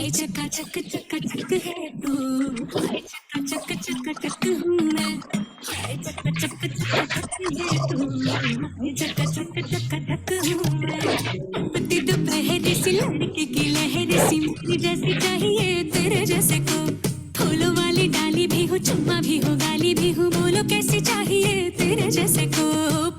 हाय चका चक है तू, हाय चका चक हूँ मैं, हाय चका चक है तू, हाय चका चक हूँ मैं। तपती दोपहर सी लड़की की लहर सी मेरी जैसी चाहिए तेरे जैसे को, फूलों वाली डाली भी हूँ चुम्मा भी हो गाली भी हूँ, बोलो कैसी चाहिए तेरे जैसे को।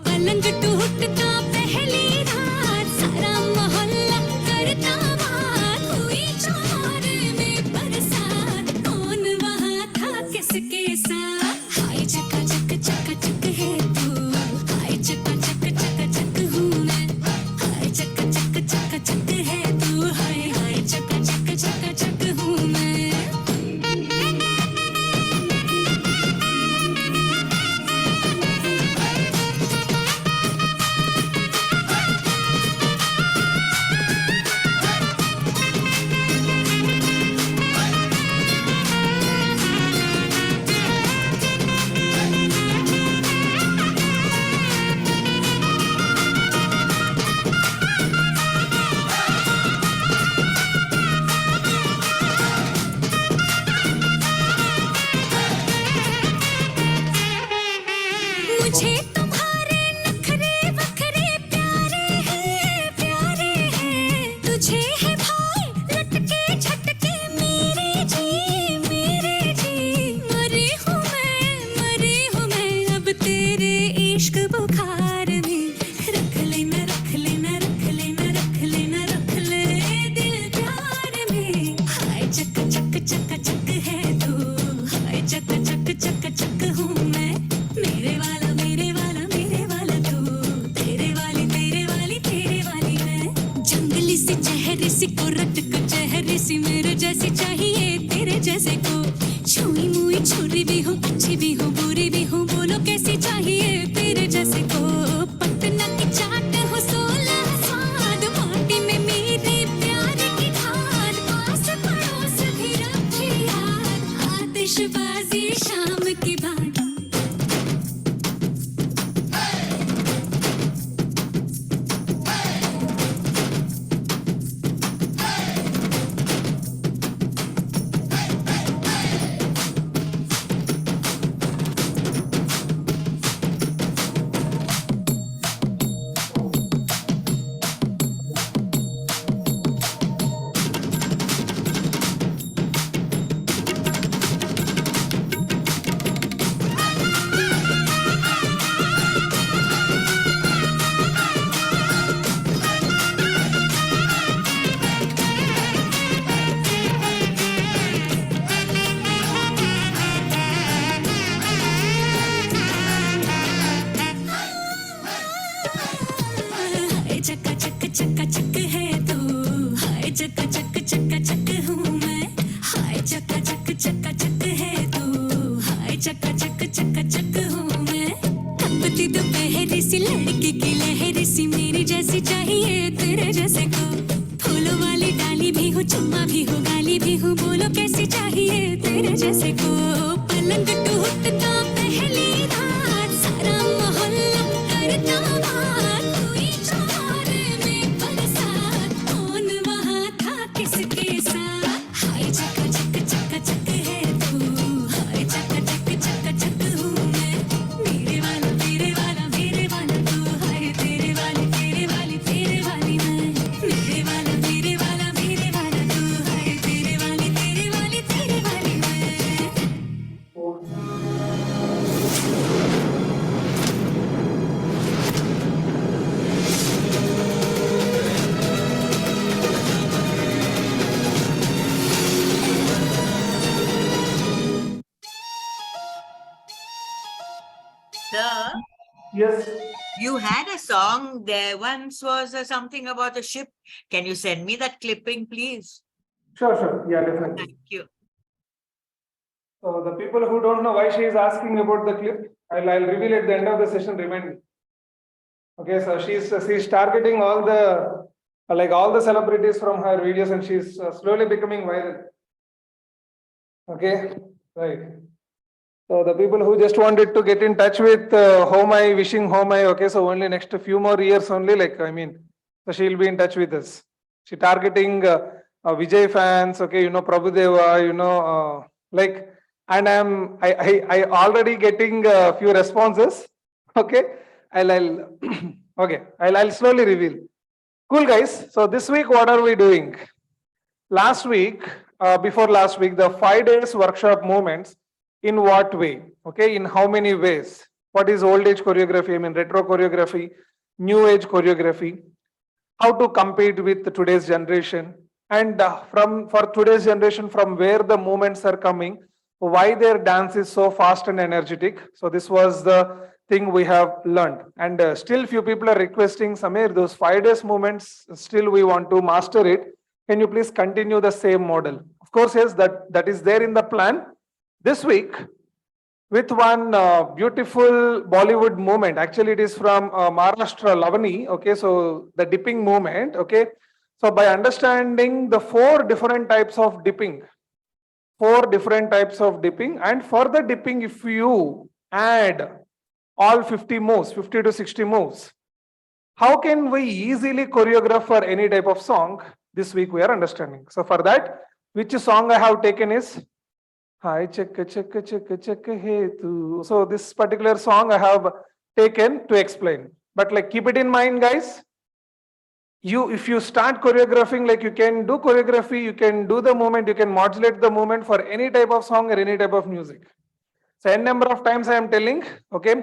पलंग टूटता पहली रात सारा मोहल्ला करता बात, हुई चौरे में बरसात, कौन वहाँ था किसके साथ। हाय चका चक है तू, हाय चका चक हूँ मैं, हाय चका चक है तू, हाय हाय चका चक हूँ मैं। मुझे तुम्हारे नखरे वखरे प्यारे हैं, तुझे है भाई लटके झटके मेरे जी, मरी हूँ मैं अब तेरे इश्क बुखार में, रख लेना दिल प्यार में। हाय चक है तू, हाय चक हूँ मैं, मेरे वाला तू, तेरे वाली मैं। जंगली सी चेहरे सी कोरट कचहरे सी मेरे जैसी चाहिए तेरे जैसे को, छुई मुई छुरी भी हूँ अच्छी भी हूँ बुरी भी हूँ, बोलो कैसी चाहिए तेरे जैसे को। पटना की चाट हो 16 स्वाद, माटी में मेरे प्यार की खाद, पास पड़ोस भी रखे याद, आतिशबाजी शाम की बात। चका चक है तू, हाय चका चक हूँ मैं, हाय चका चक है तू, हाय चका चक हूँ मैं। तपती दोपहर सी लड़की की लहर सी मेरी जैसी चाहिए तेरे जैसे को, फूलों वाली डाली भी हूँ चुम्मा भी हो गाली भी हूँ, बोलो कैसी चाहिए तेरे जैसे को। पलंग टूटता पहली रात सारा मोहल्ला करता बात, हुई चौरे में बरसात, कौन वहाँ था किसके साथ। हाय चका चक है तू, हाय चका चक हूँ मैं, मेरे वाला तू, हाय तेरे वाली मैं, मेरे वाला तू, हाय तेरे वाली मैं। Sir, Yes. you had a song there once was something about a ship. Can you send me that clipping, please? Sure. Yeah, definitely. Thank you. So the people who don't know why she is asking about the clip, I'll reveal at the end of the session. Remind me. Okay, so she's targeting all the celebrities from her videos, and she's slowly becoming viral. Okay, right. So the people who just wanted to get in touch with Homai, wishing Homai, okay, so only next few more years only, so she'll be in touch with us. She targeting Vijay fans, okay, Prabhudeva, like, and I already getting a few responses. Okay, I'll okay, I'll slowly reveal. Cool, guys. So this week, what are we doing? Last week, before last week, the 5 days workshop movements. In what way? Okay, in how many ways? What is old age choreography? I mean, retro choreography, new age choreography. How to compete with today's generation, and from for today's generation, from where the movements are coming, why their dance is so fast and energetic. So this was the thing we have learned, and still few people are requesting, Samir, those 5 days movements, still we want to master it. Can you please continue the same model? Of course, yes, that is there in the plan. This week, with one beautiful Bollywood movement. Actually, it is from Maharashtra, Lavani. Okay, so the dipping movement. Okay, so by understanding the 4 different types of dipping, and for the dipping, if you add all 50 moves, 50 to 60 moves, how can we easily choreograph for any type of song? This week we are understanding. So for that, which song I have taken is Hi, Chaka, Chaka, Chaka, Chaka, hey, tu. So this particular song I have taken to explain. But like keep it in mind, guys. If you start choreographing, like you can do choreography, you can do the movement, you can modulate the movement for any type of song or any type of music. So n number of times I am telling, okay,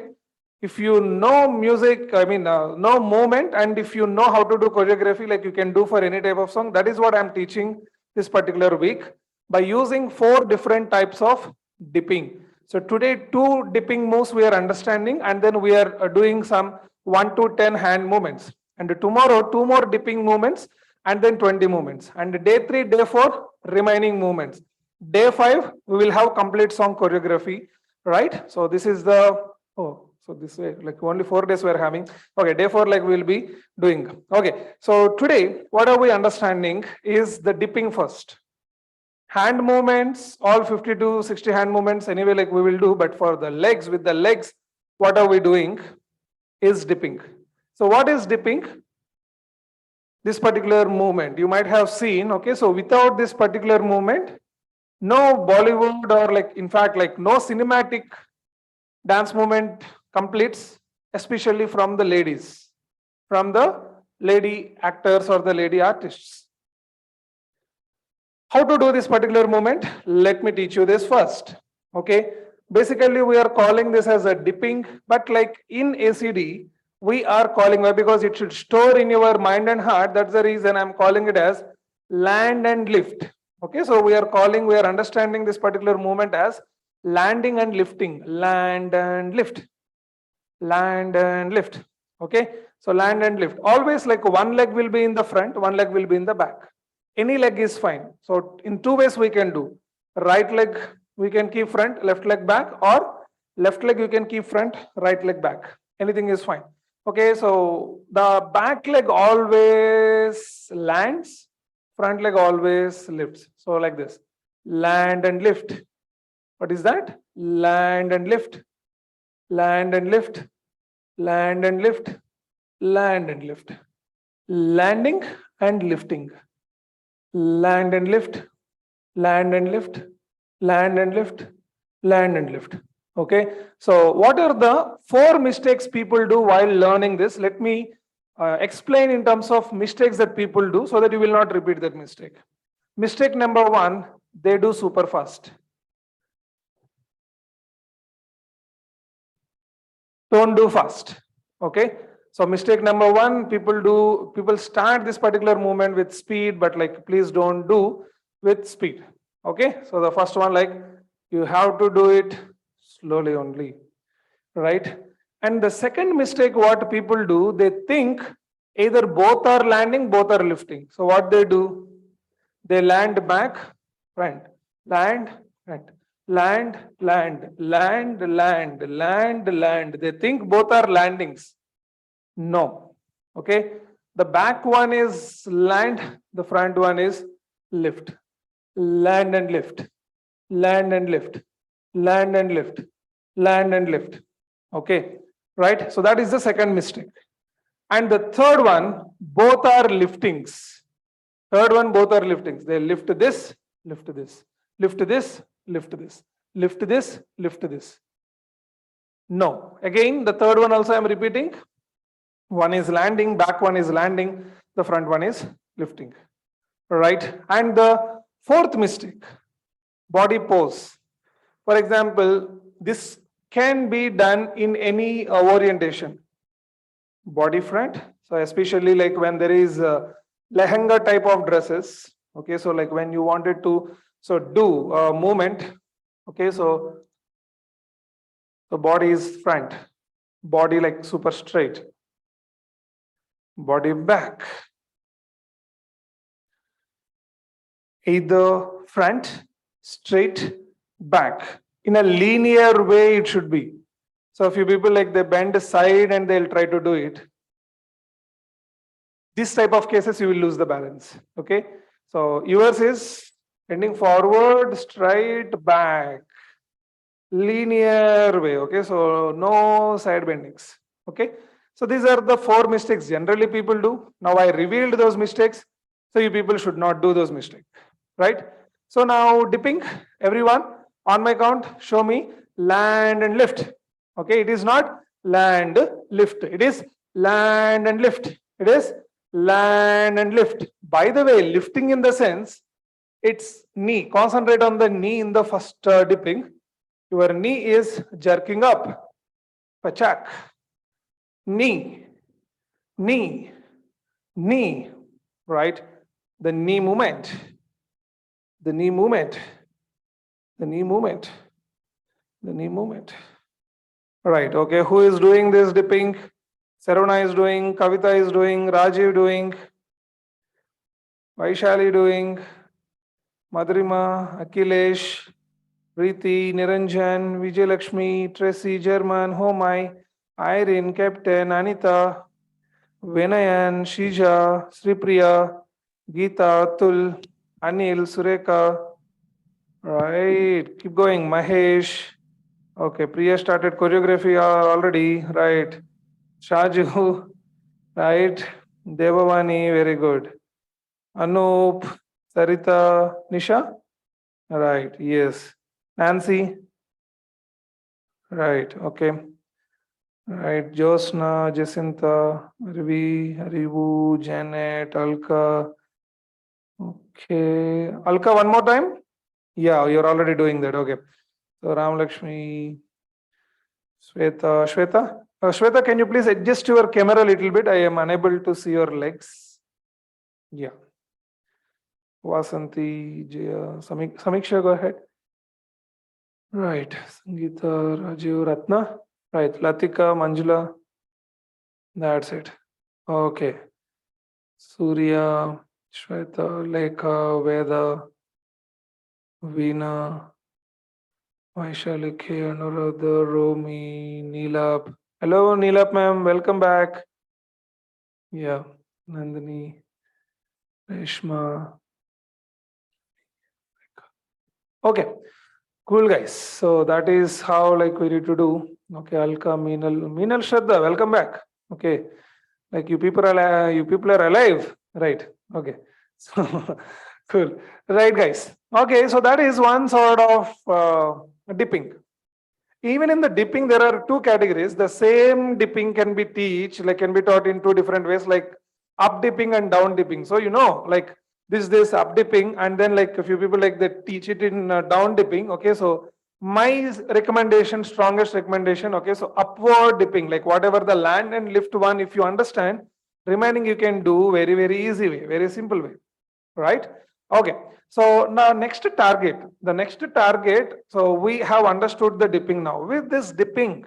if you know music, I mean, know movement, and if you know how to do choreography, like you can do for any type of song, that is what I'm teaching this particular week by using 4 different types of dipping. So today, 2 dipping moves we are understanding, and then we are doing some 1 to 10 hand movements. And tomorrow, 2 more dipping movements, and then 20 movements. And day 3, day 4, remaining movements. Day 5, we will have complete song choreography, right? So this is the, so this way, like only 4 days we are having. Okay, day 4, like we will be doing. Okay, so today, what are we understanding is the dipping first. Hand movements, all 50 to 60 hand movements, anyway, like we will do, but for the legs, with the legs, what are we doing is dipping. So what is dipping? This particular movement, you might have seen, okay, so without this particular movement, no Bollywood or like, in fact, like no cinematic dance movement completes, especially from the ladies, from the lady actors or the lady artists. How to do this particular movement? Let me teach you this first. Okay. Basically, we are calling this as a dipping, but like in ACD, we are calling, why? Because it should store in your mind and heart. That's the reason I'm calling it as land and lift. Okay. So we are understanding this particular movement as landing and lifting. Land and lift. Land and lift. Okay. So land and lift. Always like one leg will be in the front, one leg will be in the back. Any leg is fine. So in 2 ways we can do. Right leg we can keep front, left leg back, or left leg you can keep front, right leg back. Anything is fine. Okay, so the back leg always lands, front leg always lifts. So like this, land and lift. What is that? Land and lift, land and lift, land and lift, land and lift, landing and lifting. Land and lift, land and lift, land and lift, land and lift. Okay. So what are the 4 mistakes people do while learning this? Let me explain in terms of mistakes that people do so that you will not repeat that mistake. Mistake number 1, they do super fast. Don't do fast. Okay. So mistake number 1, people start this particular movement with speed, but like please don't do with speed. Okay. So the first one, like you have to do it slowly only, right? And the second mistake, what people do, they think either both are landing, both are lifting. So what they do, they land back, front, land, front, land, land, land, land, land, land. They think both are landings. No. Okay. The back one is land, the front one is lift. Land and lift. Land and lift. Land and lift. Land and lift. Okay. Right. So that is the second mistake. And the third one, both are liftings. Third one, both are liftings. They lift this, lift this, lift this, lift this, lift this, lift this. No. Again, the third one also I am repeating. One is landing, back one is landing, the front one is lifting. Right? And the fourth mistake, body pose. For example, this can be done in any orientation. Body front. So especially like when there is a lehenga type of dresses. Okay, so like when you wanted to do a movement. Okay, so the body is front, body like super straight, body back. Either front, straight, back. In a linear way, it should be. So a few people like they bend aside and they'll try to do it. This type of cases, you will lose the balance. Okay. So yours is bending forward, straight, back. Linear way. Okay. So no side bendings. Okay. So these are the 4 mistakes generally people do. Now I revealed those mistakes. So you people should not do those mistakes. Right. So now dipping, everyone on my count, show me land and lift. Okay. It is not land, lift. It is land and lift. It is land and lift. By the way, lifting in the sense, it's knee. Concentrate on the knee in the first dipping. Your knee is jerking up. Pachak. Knee. Knee. Knee. Right? The knee movement. The knee movement. The knee movement. The knee movement. Right. Okay. Who is doing this dipping? Saravana is doing, Kavita is doing, Rajiv doing, Vaishali doing, Madhurima, Akhilesh, Preeti, Niranjan, Vijay Lakshmi, Tracy, German, Homai, Irene, Captain, Anita, Venayan, Shija, Sripriya, Geeta, Atul, Anil, Sureka. Right. Keep going. Mahesh. Okay. Priya started choreography already. Right. Shaju, right? Devavani, very good. Anup, Sarita, Nisha, right? Yes. Nancy, right? Okay. Right. Josna, Jacinta, Ravi, Haribu, Janet, Alka. Okay. Alka, one more time? Yeah, you're already doing that. Okay. So Ram Lakshmi, Shweta, Shweta, can you please adjust your camera a little bit? I am unable to see your legs. Yeah. Vasanti, Jaya, Samiksha, go ahead. Right. Sangeeta, Rajiv, Ratna. Right. Latika, Manjula. That's it. Okay. Surya, Shweta, Lekha, Veda, Veena, Vaishalikhe, Anuradha, Romi, Neelap. Hello, Neelap ma'am. Welcome back. Yeah. Nandini, Reshma. Okay. Cool guys. So that is how like we need to do. Okay, Alka, Meenal Shraddha, welcome back. Okay. Like you people are alive. Right. Okay. So cool. Right, guys. Okay, so that is one sort of dipping. Even in the dipping, there are 2 categories. The same dipping can be taught in 2 different ways, like up dipping and down dipping. So like this up dipping, and then like a few people like they teach it in down dipping. Okay, so my recommendation, strongest recommendation. Okay, so upward dipping, like whatever the land and lift one, if you understand, remaining you can do very easy way, very simple way, right? Okay. So now the next target, so we have understood the dipping now. With this dipping,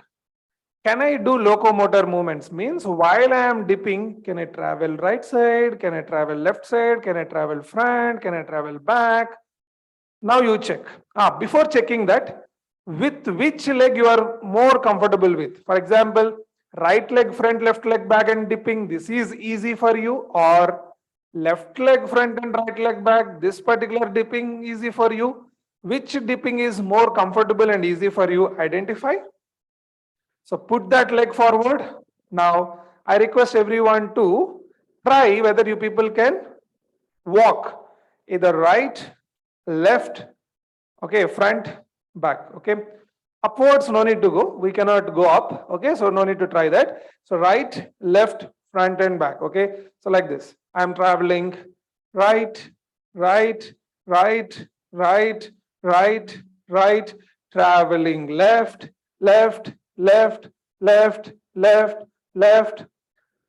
can I do locomotor movements? Means while I am dipping, can I travel right side? Can I travel left side? Can I travel front? Can I travel back? Now you check. Before checking that, with which leg you are more comfortable with. For example, right leg front, left leg back and dipping. This is easy for you, or left leg front and right leg back, this particular dipping easy for you. Which dipping is more comfortable and easy for you? Identify. So put that leg forward. Now I request everyone to try whether you people can walk, either right, left, okay, front, back, okay. Upwards, no need to go. We cannot go up, okay. So no need to try that. So right, left, front and back, okay. So like this, I'm traveling right, right, right, right, right, right, traveling left, left, left, left, left, left,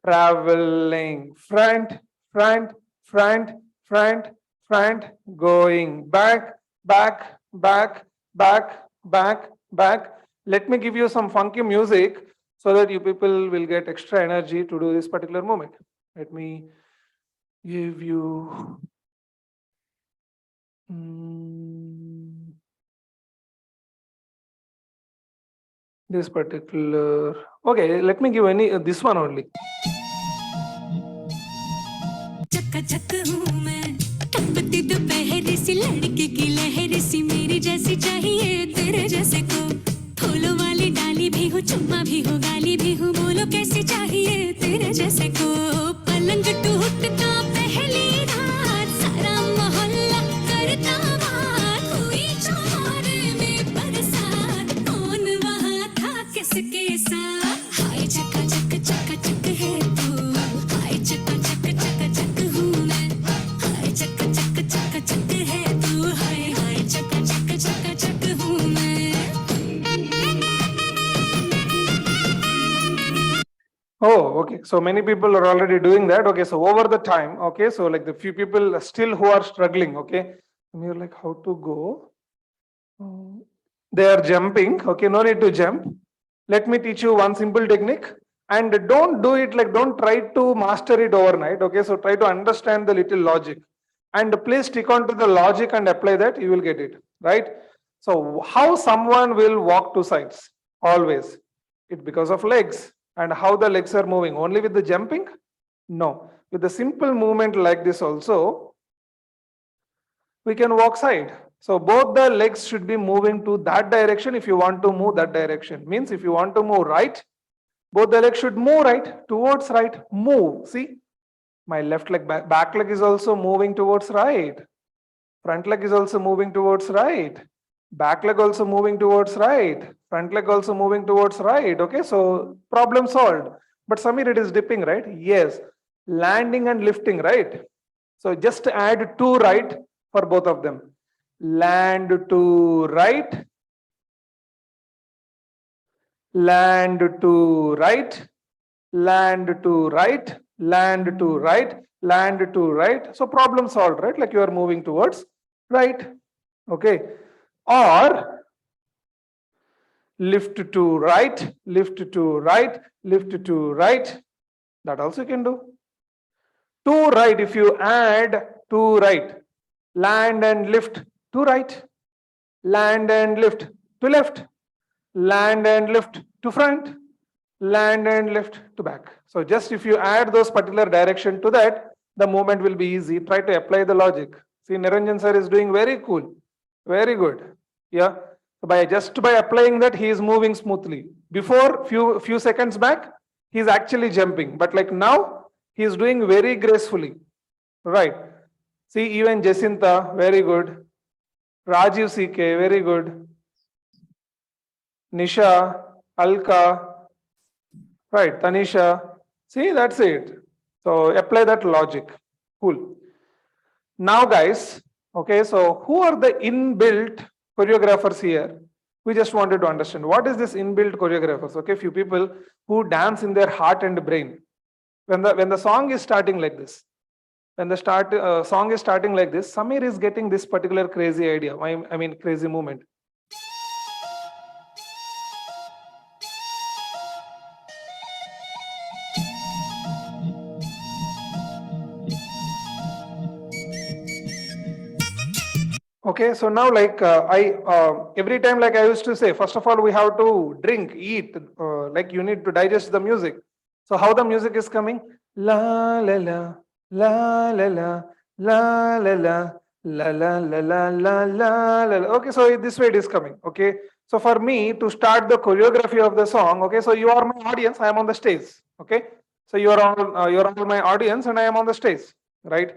traveling front, front, front, front, front, going back, back, back, back, back, back. Let me give you some funky music so that you people will get extra energy to do this particular movement. Let me give you this particular. Okay, let me give any this one only. चक्का चक हूँ मैं टपकती दोपहर सी लड़की की लहर सी मेरी जैसी चाहिए तेरे जैसे को फूलों वाली डाली भी हूँ चुम्मा भी हूँ गाली भी हूँ बोलो कैसी चाहिए तेरे जैसे को पलंग टूटता पहली रात सारा मोहल्ला करता बात हुई चौरे में बरसात कौन वहाँ था किसके साथ हाय चक्का चक चक्का चक है तू हाय चक्का चक चक्का चक हूँ मैं हाय चक्का चक चक्का चक है तू हाय हाय चक्का चक चक्का चक हूँ मैं Oh, okay. So many people are already doing that. Okay. So over the time, okay. So like the few people still who are struggling, okay. And you're like, how to go? They are jumping. Okay. No need to jump. Let me teach you one simple technique. And don't do it like, don't try to master it overnight. Okay. So try to understand the little logic. And please stick on to the logic and apply that. You will get it. Right. So how someone will walk two sides? Always. It's because of legs. And how the legs are moving? Only with the jumping? No. With the simple movement like this also, we can walk side. So both the legs should be moving to that direction if you want to move that direction. Means if you want to move right, both the legs should move right, towards right, move. See, my left leg, back leg is also moving towards right. Front leg is also moving towards right. Back leg also moving towards right. Front leg also moving towards right. Okay, so problem solved. But Samir, it is dipping, right? Yes. Landing and lifting, right? So just add two right for both of them. Land to right. Land to right. Land to right. Land to right. Land to right. So problem solved, right? Like you are moving towards right. Okay. Or lift to right, lift to right, lift to right. That also you can do. To right, if you add to right, land and lift to right, land and lift to left, land and lift to front, land and lift to back. So just if you add those particular direction to that, the movement will be easy. Try to apply the logic. See, Niranjan sir is doing very cool. Very good. Yeah. By applying that, he is moving smoothly. Before few seconds back, he is actually jumping. But like now, he is doing very gracefully. Right. See, even Jacinta, very good. Rajiv CK, very good. Nisha, Alka, right, Tanisha. See, that's it. So apply that logic. Cool. Now, guys, okay, so who are the inbuilt choreographers here? We just wanted to understand what is this inbuilt choreographers. Okay, few people who dance in their heart and brain. When the song is starting like this, when the song is starting like this, Samir is getting this particular crazy idea. I mean crazy movement. Okay, so now like every time like I used to say, first of all we have to drink, eat, like you need to digest the music. So how the music is coming? La la la la la la la la la la la la la la la la. Okay, so this way it is coming. Okay, so for me to start the choreography of the song, okay, so you are my audience, I am on the stage. Okay, so you are all my audience and I am on the stage, right?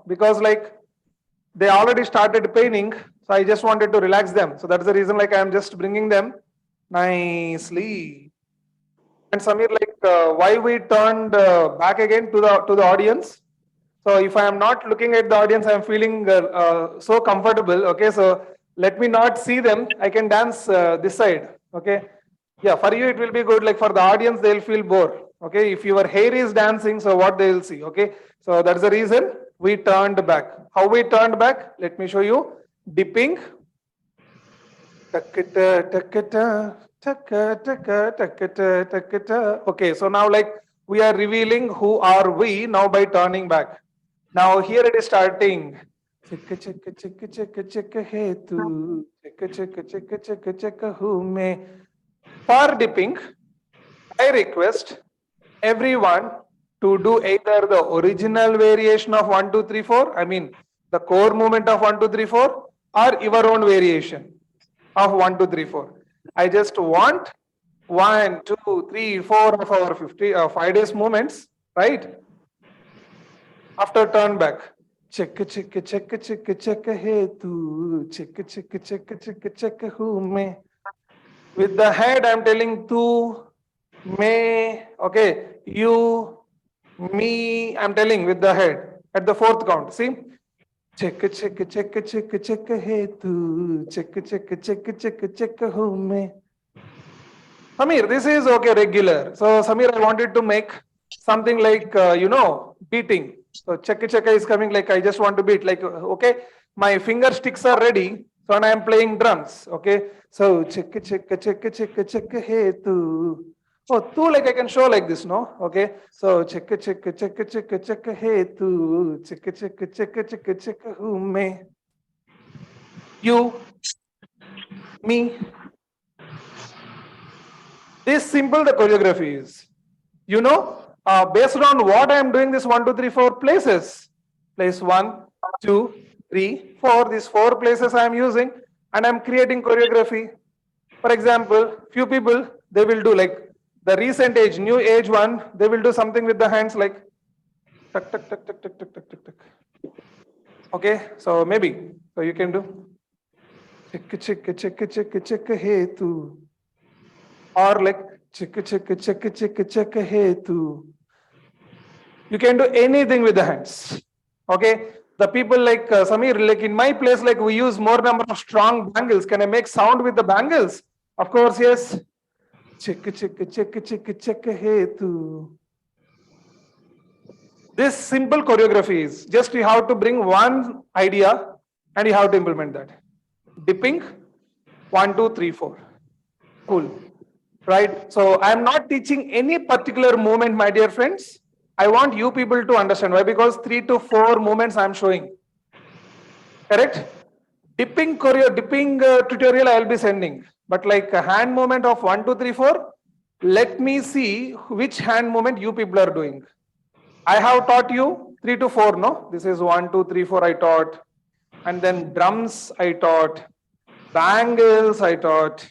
no, because like they already started paining. So I just wanted to relax them. So that's the reason like I am just bringing them nicely. And Samir, like why we turned back again to the audience. So if I am not looking at the audience, I am feeling so comfortable. Okay, so let me not see them. I can dance this side. Okay, yeah, for you it will be good. Like for the audience, they'll feel bored. Okay, if your hair is dancing, so what they will see. Okay, so that's the reason we turned back. How we turned back? Let me show you. Dipping. Takata, takata, taka, taka, takata, takata. Okay, so now like we are revealing who are we now by turning back. Now here it is starting. Chekka, chekka, chekka, chekka, chekka, hey tu. Chekka, chekka, chekka, chekka, chekka, who may. For dipping, I request everyone to do either the original variation of 1, 2, 3, 4. I mean the core movement of 1, 2, 3, 4, or your own variation of 1, 2, 3, 4. I just want 1, 2, 3, 4 of our 5 days movements, right? After turn back. Check, check, check, check, check, hey tu. Check, check, check, check, check, who may. With the head, I'm telling tu, may, okay, you, me, I'm telling with the head at the fourth count. See? Check, check, check, check, check, hey tu. Check, check, check, check, check, who may. Samir, this is okay, regular. So, Samir, I wanted to make something like, beating. So, checka is coming like I just want to beat. Like, okay, my finger sticks are ready. So, and I am playing drums. Okay. So, checka, hey, tu. Oh, tu like I can show like this, no? Okay. So, checka, hey, tu. Checka, who may. You, me. This simple the choreography is. You know, based on what I am doing this 1, 2, 3, 4 places. Place 1, 2, 3, 4. These 4 places I am using and I am creating choreography. For example, few people, they will do like the recent age, new age one, they will do something with the hands like tuck, tuck, tuck, tuck, tuck, tuck, tuck, tuck, tuck. Okay, so maybe, so you can do check, hey tu. Or like check, hey tu. You can do anything with the hands. Okay. The people like Samir, like in my place, like we use more number of strong bangles. Can I make sound with the bangles? Of course, yes. Check, hey tu. This simple choreography is just you have to bring one idea and you have to implement that. Dipping, 1, 2, 3, 4. Cool. Right? So I am not teaching any particular movement, my dear friends. I want you people to understand why, because 3 to 4 movements I am showing. Correct? Dipping tutorial I will be sending, but like a hand movement of 1, 2, 3, 4. Let me see which hand movement you people are doing. I have taught you 3 to 4. No, this is 1, 2, 3, 4. I taught, and then drums I taught, bangles I taught.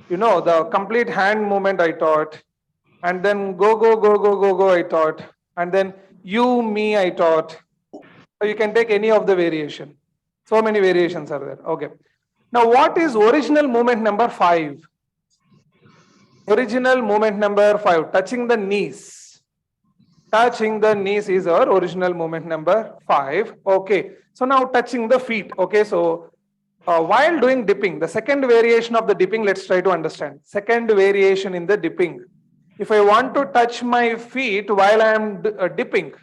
You know, the complete hand movement I taught, and then go I taught, and then you, me I taught. So you can take any of the variation. So many variations are there. Okay. Now what is original movement number 5? Original movement number 5, touching the knees. Touching the knees is our original movement number 5. Okay. So now touching the feet. Okay. So while doing dipping, the second variation of the dipping, let's try to understand. Second variation in the dipping. If I want to touch my feet while I am dipping,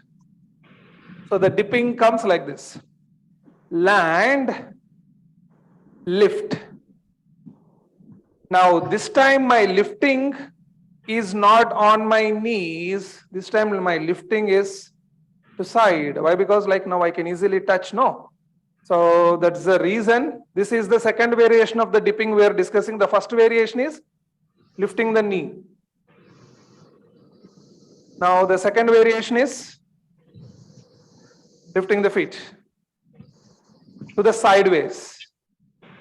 so the dipping comes like this. Land, lift. Now this time my lifting is not on my knees. This time my lifting is to side. Why? Because like now I can easily touch, no? So that's the reason. This is the second variation of the dipping we are discussing. The first variation is lifting the knee. Now the second variation is lifting the feet to the sideways.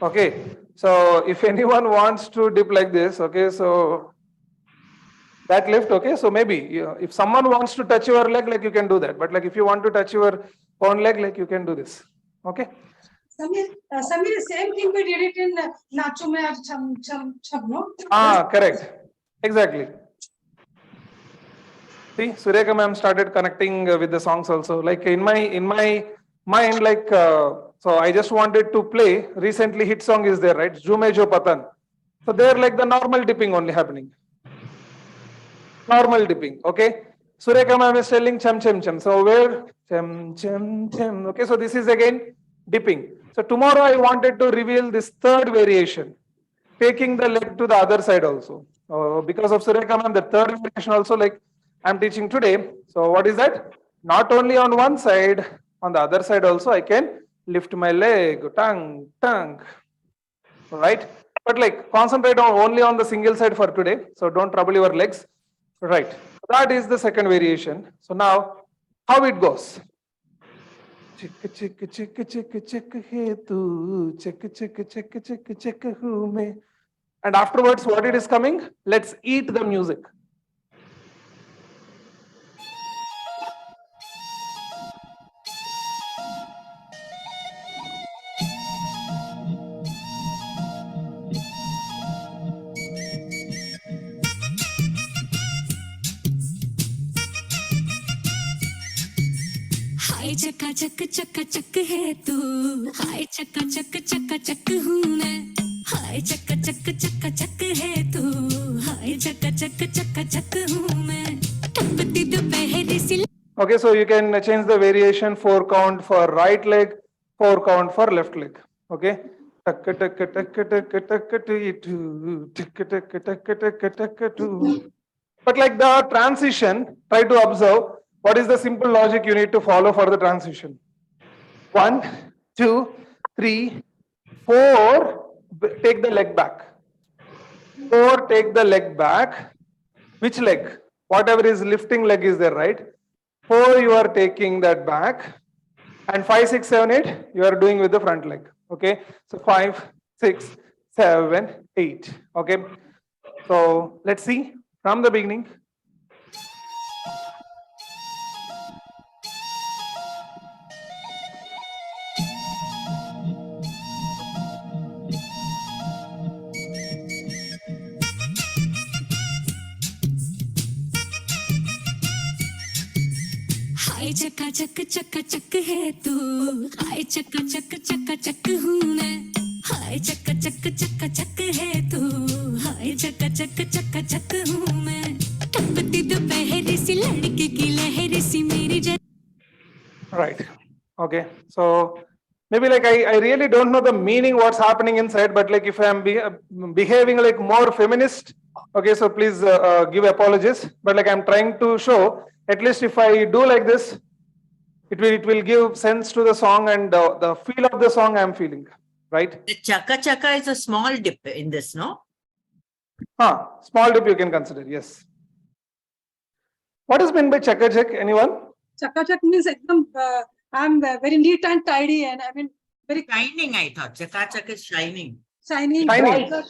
Okay. So if anyone wants to dip like this, okay, so that lift, okay, so maybe if someone wants to touch your leg, like you can do that. But like if you want to touch your one leg, like you can do this. Okay. Samir, same thing we did it in Nacho Mein Aaj Cham Cham Cham, no? Correct. Exactly. See, Sureka ma'am started connecting with the songs also. Like in my mind, like so I just wanted to play. Recently, hit song is there, right? Jume Jo Patan. So there, like the normal dipping only happening. Normal dipping. Okay. Sureka ma'am is telling cham cham cham. So where cham cham cham. Okay. So this is again dipping. So tomorrow I wanted to reveal this third variation, taking the leg to the other side also. Because of Sureka ma'am, the third variation also, like I'm teaching today. So what is that? Not only on one side, on the other side also I can lift my leg, tongue, tongue, right? But like concentrate on only on the single side for today. So don't trouble your legs, right? That is the second variation. So now how it goes? Chick chick chick chick chick he tu chick chick chick chick chick hu me. And afterwards, what it is coming? Let's eat the music. हाय चका चक है तू हाय चका चक हूँ मैं हाय चका चक है तू हाय चका चक हूँ मैं टपकती दोपहर सी Okay, so you can change the variation 4 count for right leg, 4 count for left leg. Okay. But like the transition, try to observe what is the simple logic you need to follow for the transition. 1, 2, 3, 4, take the leg back. 4, take the leg back. Which leg? Whatever is lifting leg is there, right? 4, you are taking that back. And 5, 6, 7, 8, you are doing with the front leg. Okay. So 5, 6, 7, 8. Okay. So let's see from the beginning. हाय चका चक है तू हाय चका चक हूँ मैं हाय चका चक है तू हाय चका चक हूँ मैं टपकती दोपहर सी लड़की की लहर सी मेरी Right. Okay. So maybe like I really don't know the meaning what's happening inside, but like if I'm behaving like more feminist, okay, so please give apologies. But like I'm trying to show, at least if I do like this, it will give sense to the song and the feel of the song I'm feeling, right? The Chaka is a small dip in this, no? Small dip you can consider, yes. What is meant by Chaka? Anyone? Chaka means I'm very neat and tidy, and I mean very Shining, I thought. Chaka is shining. shining, Shining.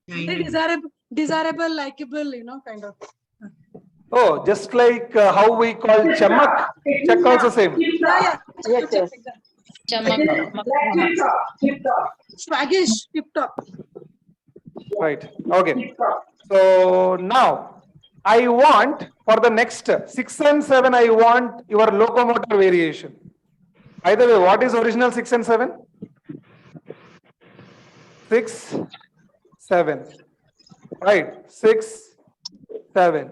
very desirable, likable, kind of. Oh, just like how we call chamak, chak also same. Yeah. Yes. Swaggish, tip top. Right. Okay. So now I want for the next 6 and 7, I want your locomotor variation. Either way, what is original 6 and 7? 6, 7. Right. 6, 7.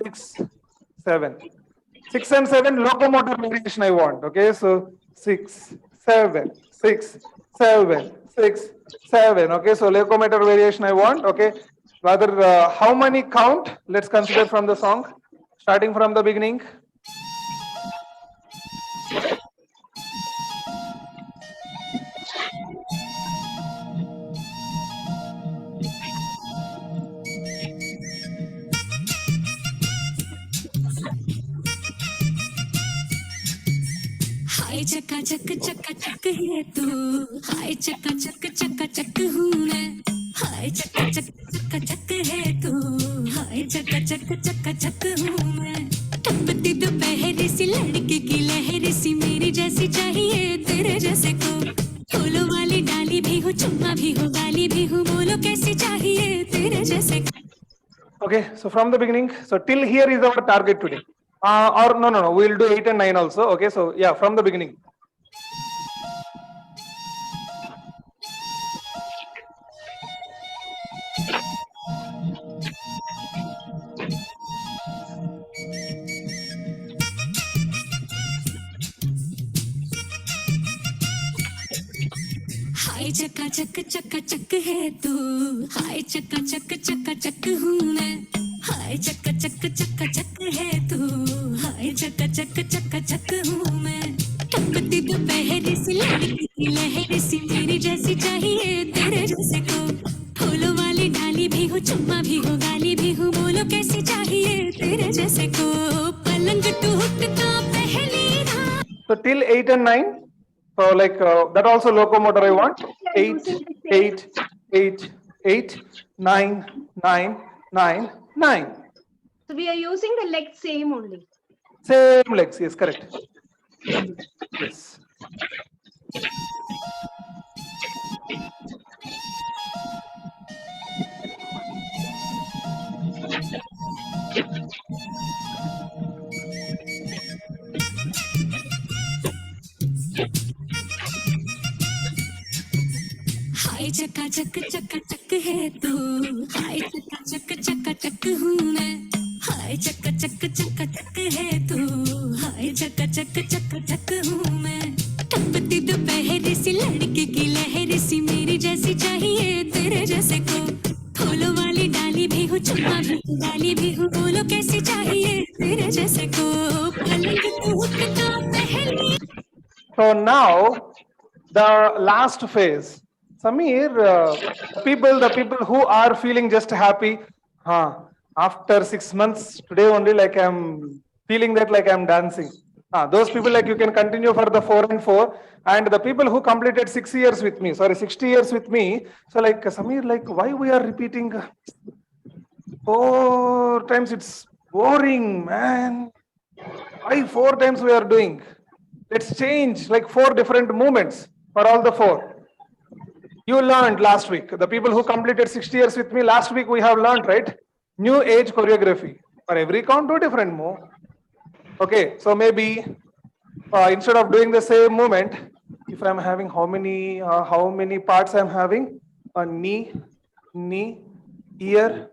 6, 7. 6 and 7 locomotor variation I want. Okay. So 6, 7, 6, 7, 6, 7. Okay. So locomotor variation I want. Okay. Rather, how many count? Let's consider from the song, starting from the beginning. हाय चका चक है तू हाय चका चक हूँ मैं हाय चका चक है तू हाय चका चक हूँ मैं टपकती दोपहर सी लड़की की लहर जैसे को फूलों वाली डाली भी हूँ चुम्मा भी हूँ गाली भी हूँ बोलो कैसी चाहिए तेरे जैसे को Okay, so from the beginning, so till here is our target today. Or no, we'll do 8 and 9 also. Okay, so yeah, from the beginning. हाय चका चक है तू हाय चका चक हूँ मैं हाय चका चक है तू हाय चका चक हूँ मैं टपकती दोपहर सी लड़की की लहर सी मेरी जैसी चाहिए तेरे जैसे को फूलों वाली डाली भी हूँ चुम्मा भी हूँ गाली भी हूँ बोलो कैसी चाहिए तेरे जैसे को पलंग टूटता पहली रात So till 8 and 9. So like that also locomotor I want. 8, 8, 8, 8, 9, 9, 9, 9. So we are using the legs same only. Same legs, yes, correct. Yes. हाय चका चक है तू हाय चका चक हूँ मैं हाय चका चक है तू हाय चका चक हूँ मैं टपकती दोपहर सी लड़की की लहर सी मेरी जैसी चाहिए तेरे जैसे को फूलों वाली डाली भी हूँ चुम्मा भी हूँ गाली भी हूँ बोलो कैसी चाहिए तेरे जैसे को पलंग टूटता पहली So now the last phase. Samir, the people who are feeling just happy, after 6 months, today only like I'm feeling that like I'm dancing. Those people like you can continue for the 4 and 4. And the people who completed 6 years with me, 60 years with me. So like Samir, like why we are repeating 4 times? It's boring, man. Why 4 times we are doing? Let's change like 4 different movements for all the 4. You learned last week. The people who completed 60 years with me, last week we have learned, right? New age choreography. For every count, 2 different move. Okay, so maybe instead of doing the same movement, if I'm having how many parts I'm having? Knee, ear,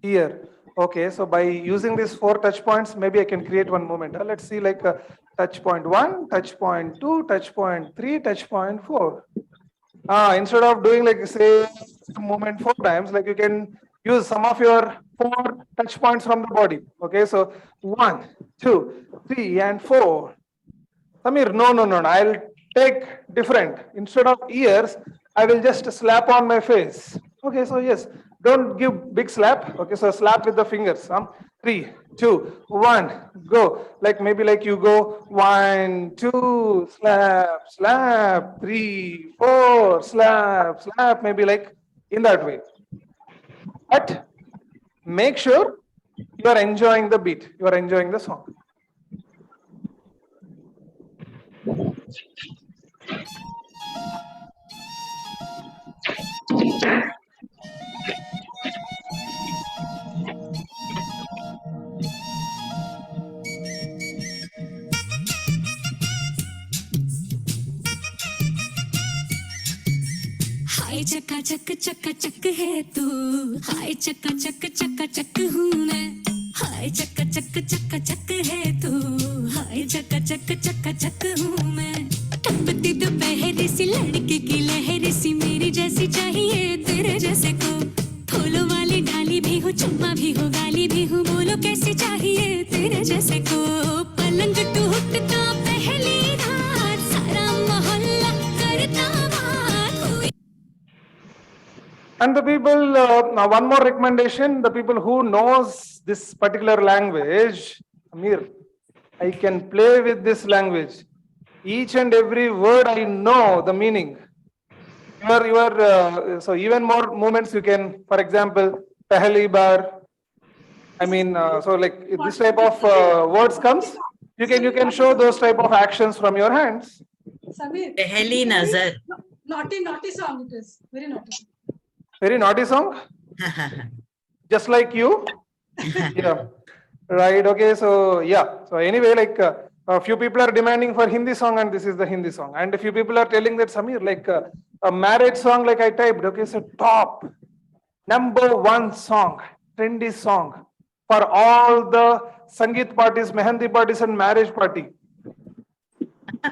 ear. Okay, so by using these 4 touch points, maybe I can create one movement. Let's see like touch point 1, touch point 2, touch point 3, touch point 4. Instead of doing like say movement 4 times, like you can use some of your 4 touch points from the body. Okay, so 1, 2, 3, and 4. Samir, no. I'll take different. Instead of ears, I will just slap on my face. Okay, so yes, don't give big slap. Okay, so slap with the fingers. 3, 2, 1, go. Like maybe like you go 1, 2, slap, 3, 4, slap, maybe like in that way. But make sure you are enjoying the beat, you are enjoying the song. हाय चका चक है तू हाय चका चक हूँ मैं हाय चका चक है तू हाय चका चक हूँ मैं टपकती दोपहर सी लड़की की लहर सी मेरी जैसी चाहिए तेरे जैसे को फूलों वाली डाली भी हूँ चुम्मा भी हूँ गाली भी हूँ बोलो कैसी चाहिए तेरे जैसे को पलंग टूटता पहली रात सारा मोहल्ला करता बात हुई And the people, now one more recommendation, the people who knows this particular language, Amir, I can play with this language. Each and every word I know the meaning. So even more movements you can, for example, pehli bar. I mean, so like if this type of words comes, you can show those type of actions from your hands. Samir. Pehli nazar. Naughty song it is. Very naughty. Very naughty song, just like you. Yeah. Right. Okay. So yeah. So anyway, like a few people are demanding for Hindi song, and this is the Hindi song. And a few people are telling that Samir, like a marriage song, like I typed. Okay. So top #1 song, trendy song for all the Sangeet parties, Mehendi parties, and marriage party.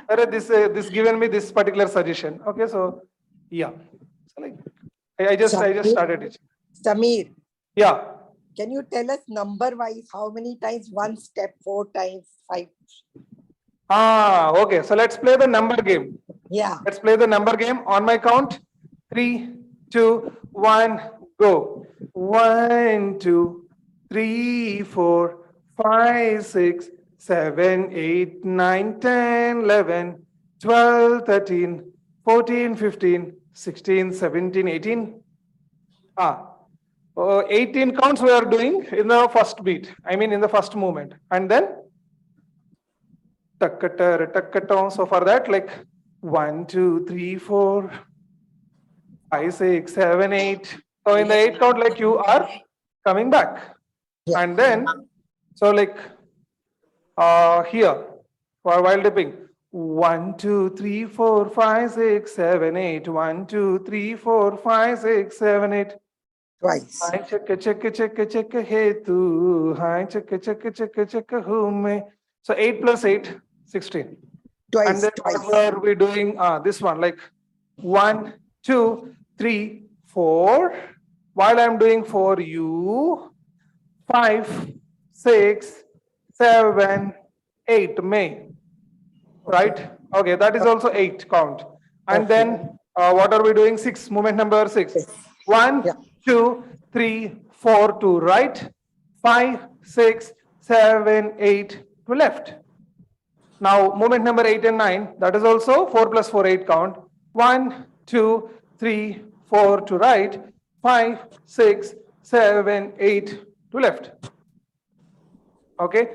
This given me this particular suggestion. Okay. So yeah. So like I just started it. Samir, Yeah. can you tell us number wise how many times 1 step, 4 times, 5? Okay. So let's play the number game. Yeah. Let's play the number game on my count. 3, 2, 1, go. 1, 2, 3, 4, 5, 6, 7, 8, 9, 10, 11, 12, 13, 14, 15, 16, 17, 18. 18 counts we are doing in the first beat. I mean in the first movement. And then takkatar. So for that, like 1, 2, 3, 4, 5, 6, 7, 8. So in the 8 count, like you are coming back. Yeah. And then, so like here, for while dipping, 1, 2, 3, 4, 5, 6, 7, 8. 1, 2, 3, 4, 5, 6, 7, 8. Twice. Hi chakka hey tu. Hi chakka hu me. So 8 plus 8, 16. Twice. And then what were we doing? This one, like 1, 2, 3, 4. While I'm doing for you, 5, 6, 7, 8. May. Right? Okay, that is also 8 count. And Okay. then what are we doing? 6, movement number 6. 1, Yeah. 2, 3, 4, 2, right? 5, 6, 7, 8 to left. Now, movement number 8 and 9, that is also 4 plus 4, 8 count. 1, 2, 3, 4 to right. 5, 6, 7, 8 to left. Okay.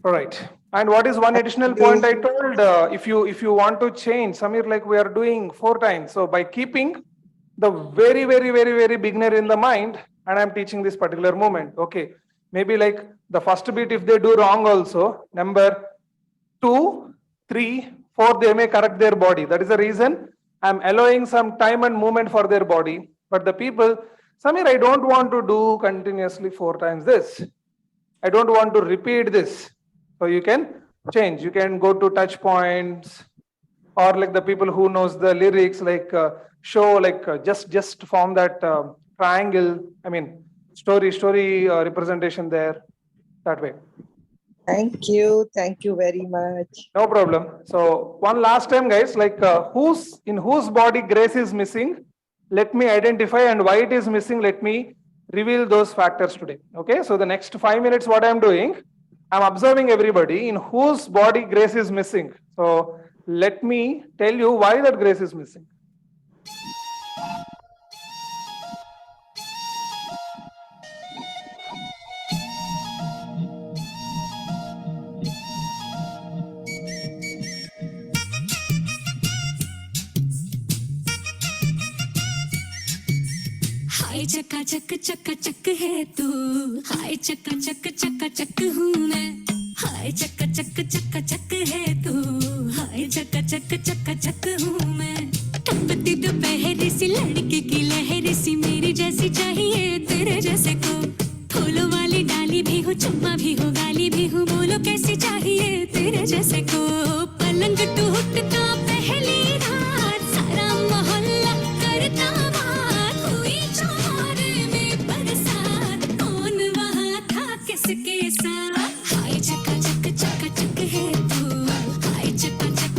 All right. And what is one additional point I told? If you want to change, Samir, like we are doing 4 times. So by keeping the very beginner in the mind, and I'm teaching this particular movement. Okay. Maybe like the first beat, if they do wrong also, number 2, 3, 4, they may correct their body. That is the reason I'm allowing some time and movement for their body. But the people, Samir, I don't want to do continuously 4 times this. I don't want to repeat this. So you can change. You can go to touch points, or like the people who knows the lyrics, like show, like just form that triangle. I mean, story representation there, that way. Thank you. Thank you very much. No problem. So one last time, guys, like in whose body grace is missing, let me identify, and why it is missing, let me reveal those factors today. Okay. So the next 5 minutes, what I'm doing, I'm observing everybody in whose body grace is missing. So let me tell you why that grace is missing. हाय चका चक है तू, हाय चका चक हूँ मैं, हाय चका चक है तू, हाय चका चक हूँ मैं। टपकती दोपहर सी लड़की की लहर सी, मेरी जैसी चाहिए तेरे जैसे को, फूलों वाली डाली भी हूँ, चुम्मा भी हो, गाली भी हूँ, बोलो कैसी चाहिए तेरे जैसे को। पलंग टूटता पहली रात, सारा मोहल्ला करता बात, हुई चौर में बरसात, कौन वहाँ था किसके साथ। हाय चका चक है तू, हाय चका चक।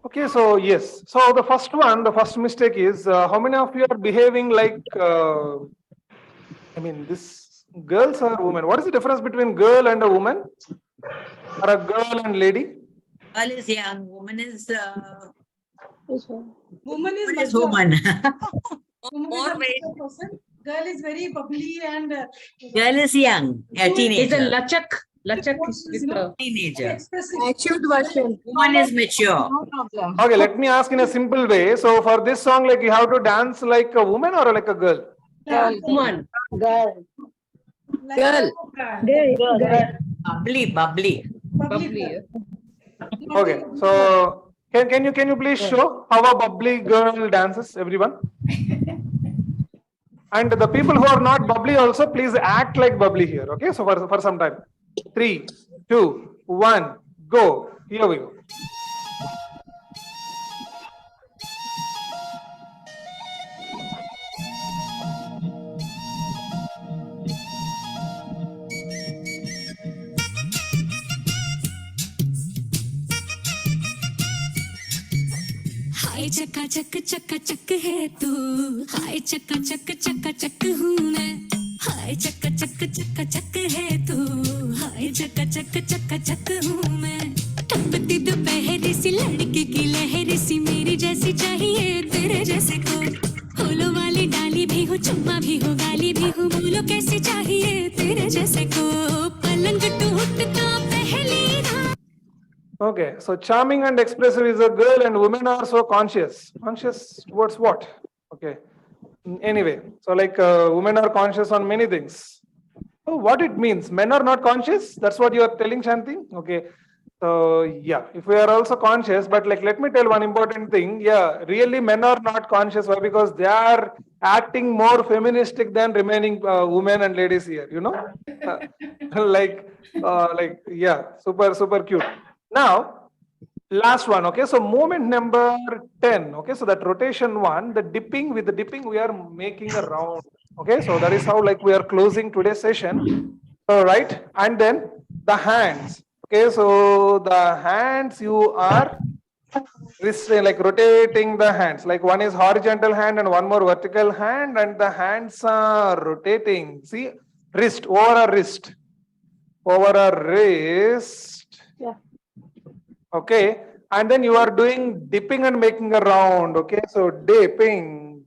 Okay, so yes. So the first mistake is how many of you are behaving like, I mean, this girls or women? What is the difference between girl and a woman, or a girl and lady? Girl is young, woman is Woman is woman. Is mature. woman. Woman More is a weight. mature person. Girl is very bubbly and Girl is young, a It's a teenager. lachak. Lachak is with the Teenager. Matured version. Woman is mature. No problem. Okay, let me ask in a simple way. So for this song, like you have to dance like a woman or like a girl? Girl. woman. Girl. Girl. Bubbly, bubbly. Bubbly. Okay, so can you please show how a bubbly girl dances, everyone? And the people who are not bubbly also, please act like bubbly here. Okay, so for some time. 3, 2, 1, go. Here we go. हाय चका चक है तू, हाय चका चक हूँ मैं, हाय चका चक है तू, हाय चका चक हूँ मैं। टपकती दोपहर सी लड़की की लहर सी मेरी जैसी चाहिए तेरे जैसे को, फूलों वाली डाली भी हूँ चुम्मा भी हो गाली भी हूँ, बोलो कैसे चाहिए तेरे जैसे को, पलंग टूटता पहली रात। Okay, so charming and expressive is a girl, and women are so conscious. Conscious towards what? Okay. Anyway, so like women are conscious on many things. So what it means? Men are not conscious? That's what you are telling, Shanti? Okay. So yeah, if we are also conscious, but like let me tell one important thing. Yeah, really men are not conscious. Why? Because they are acting more feministic than remaining women and ladies here. You know, like yeah, super cute. Now, last one, okay, so movement number 10, okay, so that rotation one, the dipping, with the dipping we are making a round, okay, so that is how like we are closing today's session, all right, and then the hands, okay, so the hands you are like rotating the hands, like one is horizontal hand and one more vertical hand, and the hands are rotating, see, wrist, over a wrist, yeah. Okay, and then you are doing dipping and making a round. Okay, so dipping.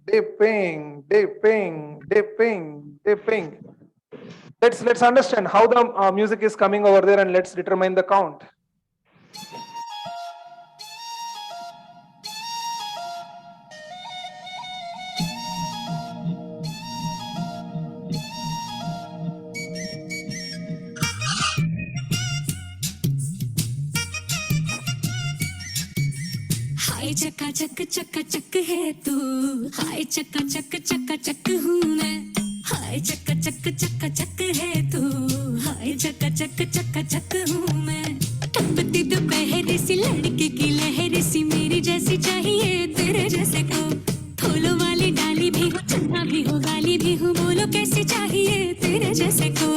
Let's understand how the music is coming over there, and let's determine the count. हाय चका चक है तू, हाय चका चक हूँ मैं, हाय चका चक है तू, हाय चका चक हूँ मैं। टपकती दोपहर सी लड़की की लहर सी मेरी जैसी चाहिए तेरे जैसे को, फूलों वाली डाली भी हो चन्ना भी हो गाली भी हूँ, बोलो कैसे चाहिए तेरे जैसे को,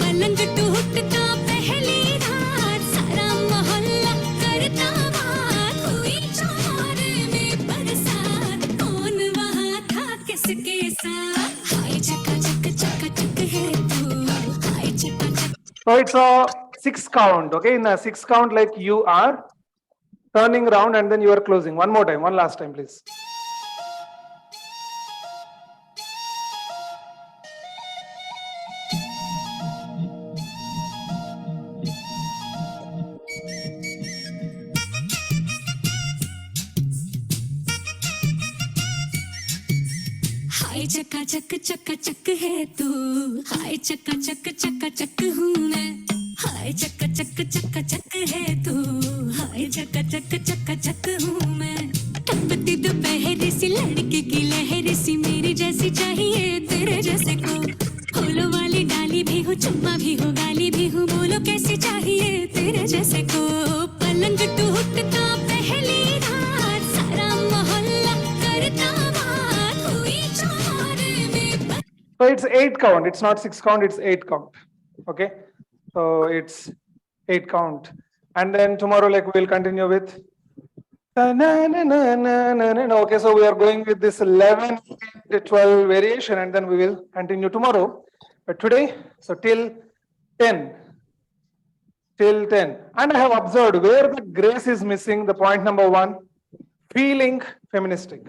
पलंग टूटता पहली रात सारा मोहल्ला करता बात, हुई चौर में बरसात, कौन वहाँ था किसके साथ, हाय चका चक है तू, हाय चका चक। So it's a 6 count. Okay, in a 6 count, like you are turning around and then you are closing. One more time, one last time, please. हाय चका चक है तू, हाय चका चक हूँ मैं, हाय चका चक है तू, हाय चका चक हूँ मैं। टपकती दोपहर सी लड़की की लहर सी मेरी जैसी चाहिए तेरे जैसे को, फूलों वाली डाली भी हूँ चुम्मा भी हो गाली भी हूँ, बोलो कैसे चाहिए तेरे जैसे को, पलंग टूटता पहली रात सारा मोहल्ला करता बात, हुई चौर में। So it's 8 count. It's not 6 count. It's 8 count. Okay, so it's 8 count, and then tomorrow, like we'll continue with. Okay, so we are going with this 11, 12 variation, and then we will continue tomorrow. But today, so till 10. And I have observed where the grace is missing. The point number 1, feeling feministic.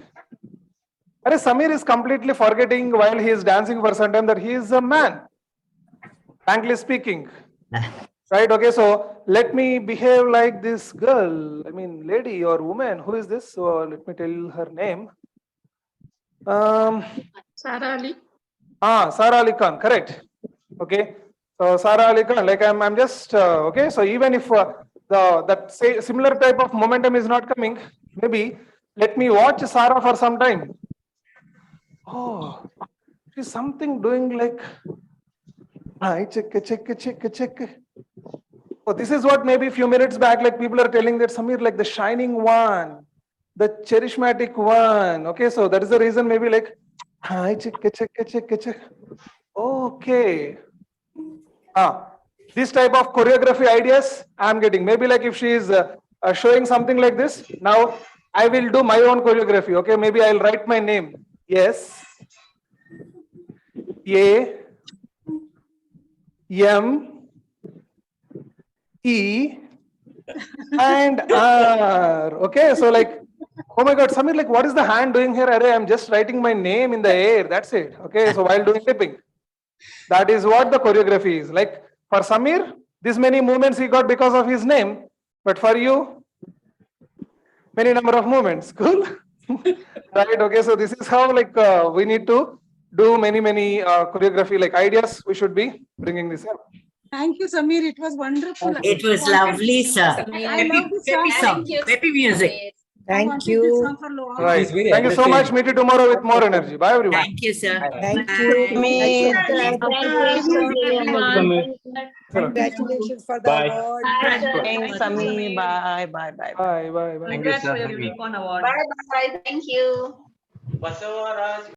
But Samir is completely forgetting while he is dancing for some time that he is a man. Frankly speaking, Right, okay, so let me behave like this girl, I mean, lady or woman. Who is this? So let me tell her name. Sara Ali. Sara Ali Khan, correct. Okay, so Sara Ali Khan, like I'm just, okay, so even if that say similar type of momentum is not coming, maybe let me watch Sara for some time. Oh, she's something doing like, I check. Oh, this is what maybe a few minutes back, like people are telling that Samir, like the shining one, the charismatic one. Okay, so that is the reason maybe like, I check. Okay. This type of choreography ideas I'm getting. Maybe like if she is showing something like this, now I will do my own choreography. Okay, maybe I'll write my name. Yes. A M E and R. Okay, so like, oh my God, Samir, like, what is the hand doing here? Array, I'm just writing my name in the air. That's it. Okay, so while doing clipping, that is what the choreography is. Like for Samir, this many movements he got because of his name, but for you, many number of movements. Cool. Right. Okay. So this is how like we need to do many choreography like ideas. We should be bringing this up. Thank you, Samir. It was wonderful. It was lovely, sir. I love this song. Song, happy music. I Thank wanted this you. song for long. Right. very Thank you so much. Meet you tomorrow with more energy. Bye everyone. Thank you, sir. Thank Bye. you. Thank you. Congratulations for the Bye. award. Thanks, Samir. Bye. Bye. Thank you, sir. Unicorn Award. Bye bye. Thank you.